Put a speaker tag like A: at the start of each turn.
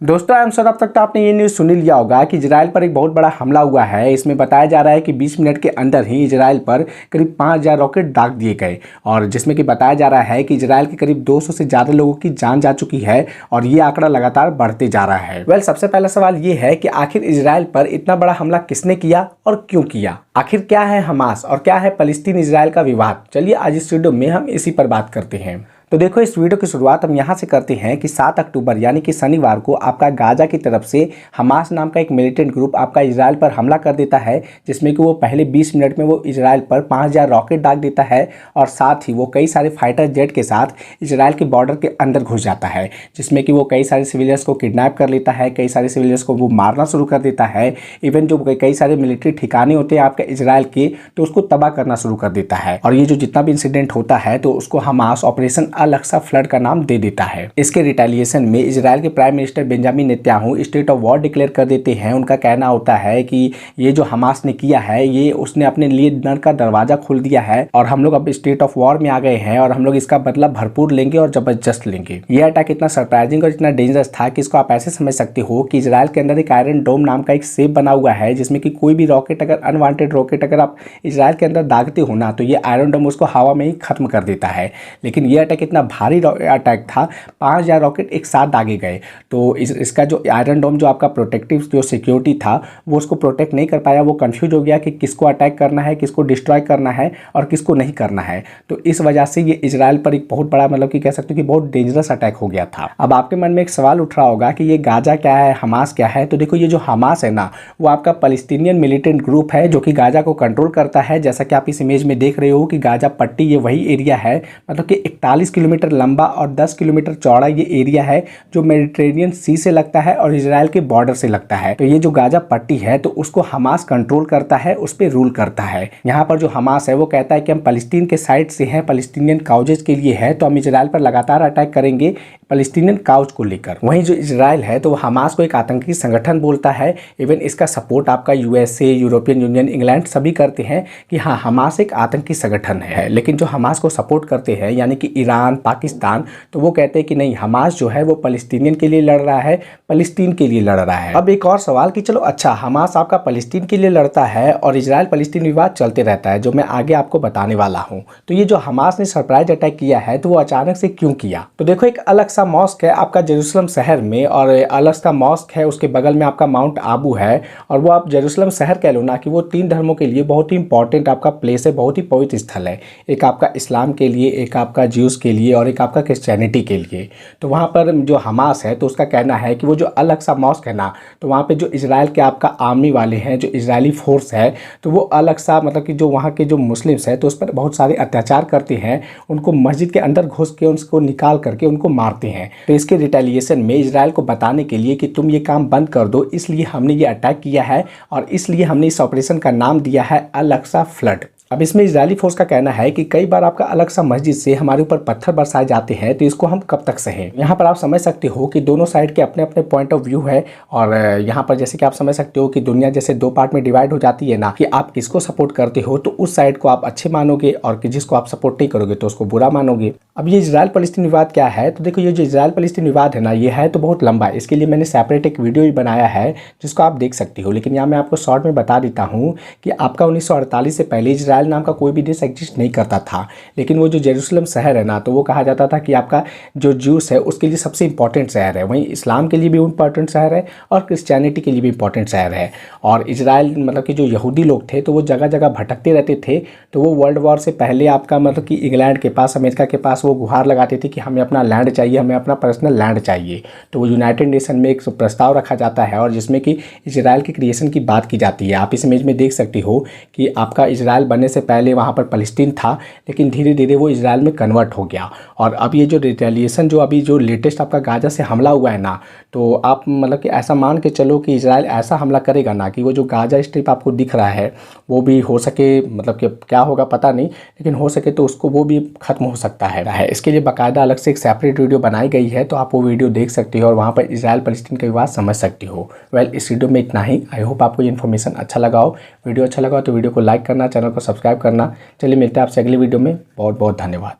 A: दोस्तों I am sure अब तक तो आपने ये न्यूज़ सुन ही लिया होगा कि इजराइल पर एक बहुत बड़ा हमला हुआ है। इसमें बताया जा रहा है कि 20 मिनट के अंदर ही इजराइल पर करीब 5000 रॉकेट दाग दिए गए और जिसमें कि बताया जा रहा है कि इजराइल के करीब 200 से ज़्यादा लोगों की जान जा चुकी है और ये आंकड़ा लगातार बढ़ते जा रहा है। सबसे पहला सवाल ये है कि आखिर इजराइल पर इतना बड़ा हमला किसने किया और क्यों किया? आखिर क्या है हमास और क्या है फलस्तीन इजराइल का विवाद? चलिए आज इस वीडियो में हम इसी पर बात करते हैं। तो देखो इस वीडियो की शुरुआत हम यहाँ से करते हैं कि 7 अक्टूबर यानी कि शनिवार को आपका गाजा की तरफ से हमास नाम का एक मिलिटेंट ग्रुप आपका इजराइल पर हमला कर देता है, जिसमें कि वो पहले 20 मिनट में वो इजराइल पर 5000 रॉकेट दाग देता है और साथ ही वो कई सारे फाइटर जेट के साथ इजराइल के बॉर्डर के अंदर घुस जाता है, जिसमें कि वो कई सारे सिविलियंस को किडनैप कर लेता है, कई सारे सिविलियंस को वो मारना शुरू कर देता है। इवन जो कई सारे मिलिट्री ठिकाने होते हैं आपके इजराइल के, तो उसको तबाह करना शुरू कर देता है। और ये जो जितना भी इंसिडेंट होता है तो उसको हमास ऑपरेशन अल-अक्सा फ्लड का नाम दे देता है। इसके रिटेलिएशन में इजराइल के prime minister Benjamin Netanyahu state of war declare कर देते हैं। उनका कहना होता है कि ये जो हमास ने किया है ये उसने अपने लिए नर का दरवाजा खोल दिया है और हम लोग अब स्टेट ऑफ वॉर में आ गए हैं और हम लोग इसका बदला भरपूर लेंगे और जबरदस्त लेंगे। ये अटैक इतना सरप्राइजिंग और इतना डेंजरस था कि इसको आप ऐसे समझ सकते हो कि इजराइल के अंदर एक आयरन डोम नाम का एक सेफ बना हुआ है, जिसमें कि कोई भी रॉकेट अगर अनवांटेड रॉकेट अगर आप इजराइल के अंदर दागते हो ना तो ये आयरन डोम उसको हवा में ही खत्म कर देता है। लेकिन ये अटैक इतना भारी अटैक था, 5000 रॉकेट एक साथ दागे गए। तो इसका जो आयरन डोम जो आपका प्रोटेक्टिव जो सिक्योरिटी था वो उसको प्रोटेक्ट नहीं कर पाया। वो कंफ्यूज हो गया कि किसको अटैक करना है, किसको डिस्ट्रॉय करना है और किसको नहीं करना है। तो इस वजह से ये इजराइल पर एक बहुत बड़ा मतलब कि कह सकते हो कि बहुत डेंजरस अटैक हो गया था। अब आपके मन में एक सवाल उठ रहा होगा कि ये गाजा क्या है, हमास क्या है? तो देखो ये जो हमास है ना वो आपका पैलेस्टीनियन मिलिटेंट ग्रुप है जो कि गाजा को कंट्रोल करता है। जैसा कि आप इस इमेज में देख रहे हो कि गाजा पट्टी ये वही एरिया है, मतलब कि 41 किलोमीटर लंबा और 10 किलोमीटर चौड़ा ये एरिया है जो मेडिटेरेनियन सी से लगता है और इजराइल के बॉर्डर से लगता है। तो ये जो गाजा पट्टी है तो उसको हमास कंट्रोल करता है, उस पर रूल करता है। यहाँ पर जो हमास है वो कहता है कि हम फलस्तीन के साइड से हैं, फलस्तीनियन काउजेज के लिए है, तो हम इजराइल पर लगातार अटैक करेंगे फलस्तीनियन काउज को लेकर। वहीं जो इजराइल है तो वो हमास को एक आतंकी संगठन बोलता है। इवन इसका सपोर्ट आपका यूएसए, यूरोपियन यूनियन, इंग्लैंड सभी करते हैं कि हाँ हमास एक आतंकी संगठन है। लेकिन जो हमास को सपोर्ट करते हैं यानी कि ईरान, पाकिस्तान, तो वो कहते हैं कि नहीं हमास जो है वो फलस्तीनियन के लिए लड़ रहा है, फलस्तीन के लिए लड़ रहा है। अब एक और सवाल कि चलो अच्छा हमास आपका फलस्तीन के लिए लड़ता है और इजराइल फलस्तीन विवाद चलते रहता है, जो मैं आगे आपको बताने वाला हूँ। तो ये जो हमास ने सरप्राइज अटैक किया है तो वो अचानक से क्यों किया? तो देखो एक अल-अक्सा मॉस्क है आपका जेरूसलम शहर में और अल-अक्सा मॉस्क है, उसके बगल में आपका माउंट आबू है और वो आप जेरूसलम शहर कह लो ना कि वो 3 धर्मों के लिए बहुत ही इंपॉर्टेंट आपका प्लेस है, बहुत ही पवित्र स्थल है। एक आपका इस्लाम के लिए, एक आपका ज्यूस के लिए और एक आपका क्रिश्चियनिटी के लिए। तो वहाँ पर जो हमास है तो उसका कहना है कि वो जो अल-अक्सा मॉस्क है ना तो वहाँ पे जो इजराइल के आपका आर्मी वाले हैं, जो इजरायली फोर्स है, तो वो अल-अक्सा मतलब कि जो वहाँ के जो मुस्लिम्स हैं तो उस पर बहुत सारे अत्याचार करते हैं, उनको मस्जिद के अंदर घुस के उसको निकाल करके उनको मारते हैं। तो इसके रिटेलिएशन में इजराइल को बताने के लिए कि तुम ये काम बंद कर दो, इसलिए हमने ये अटैक किया है और इसलिए हमने इस ऑपरेशन का नाम दिया है अल-अक्सा फ्लड। अब इसमें इजरायली फोर्स का कहना है कि कई बार आपका अल-अक्सा मस्जिद से हमारे ऊपर पत्थर बरसाए जाते हैं, तो इसको हम कब तक सहें? यहाँ पर आप समझ सकते हो कि दोनों साइड के अपने अपने पॉइंट ऑफ व्यू है और यहाँ पर जैसे कि आप समझ सकते हो कि दुनिया जैसे 2 पार्ट में डिवाइड हो जाती है ना कि आप किसको सपोर्ट करते हो तो उस साइड को आप अच्छे मानोगे और कि जिसको आप सपोर्ट नहीं करोगे तो उसको बुरा मानोगे। अब ये इजराइल फलस्तीन विवाद क्या है? तो देखो ये जो इजराइल फलस्तीन विवाद है ना ये है तो बहुत लंबा है, इसके लिए मैंने सेपरेट एक वीडियो भी बनाया है जिसको आप देख सकते हो। लेकिन यहाँ मैं आपको शॉर्ट में बता देता हूँ कि आपका 1948 से पहले इजराइल नाम का कोई भी देश एग्जिस्ट नहीं करता था। लेकिन वो जो जेरूसलम शहर है ना तो वो कहा जाता था कि आपका जो ज्यूस है उसके लिए सबसे इंपॉर्टेंट शहर है, वहीं इस्लाम के लिए भी इंपॉर्टेंट शहर है और क्रिश्चियनिटी के लिए भी इंपॉर्टेंट शहर है। और इजराइल मतलब कि जो यहूदी लोग थे तो वो जगह जगह भटकते रहते थे। तो वो वर्ल्ड वॉर से पहले आपका मतलब कि इंग्लैंड के पास, अमेरिका के पास वो गुहार लगाते थे कि हमें अपना लैंड चाहिए, हमें अपना पर्सनल लैंड चाहिए। तो वो यूनाइटेड नेशन में एक प्रस्ताव रखा जाता है और जिसमें कि इजराइल के क्रिएशन की बात की जाती है। आप इस इमेज में देख सकते हो कि आपका इजराइल बनने से पहले वहाँ पर फलस्तीन था, लेकिन धीरे धीरे वो इजराइल में कन्वर्ट हो गया। और अब ये जो रिटेलिएशन जो अभी जो लेटेस्ट आपका गाजा से हमला हुआ है ना, तो आप मतलब कि ऐसा मान के चलो कि इजराइल ऐसा हमला करेगा ना कि वो जो गाजा स्ट्रिप आपको दिख रहा है वो भी हो सके, मतलब कि क्या होगा पता नहीं, लेकिन हो सके तो उसको वो भी खत्म हो सकता है। इसके लिए बाकायदा अलग से एक सेपरेट वीडियो बनाई गई है, तो आप वो वीडियो देख सकते हो और वहाँ पर इजराइल फलस्तीन का विवाद समझ सकते हो। इस वीडियो में इतना ही। आई होप आपको ये इन्फॉर्मेशन अच्छा लगा हो। वीडियो अच्छा लगा हो तो वीडियो को लाइक करना, चैनल को सब्सक्राइब करना। चलिए मिलते हैं आपसे अगली वीडियो में। बहुत बहुत धन्यवाद।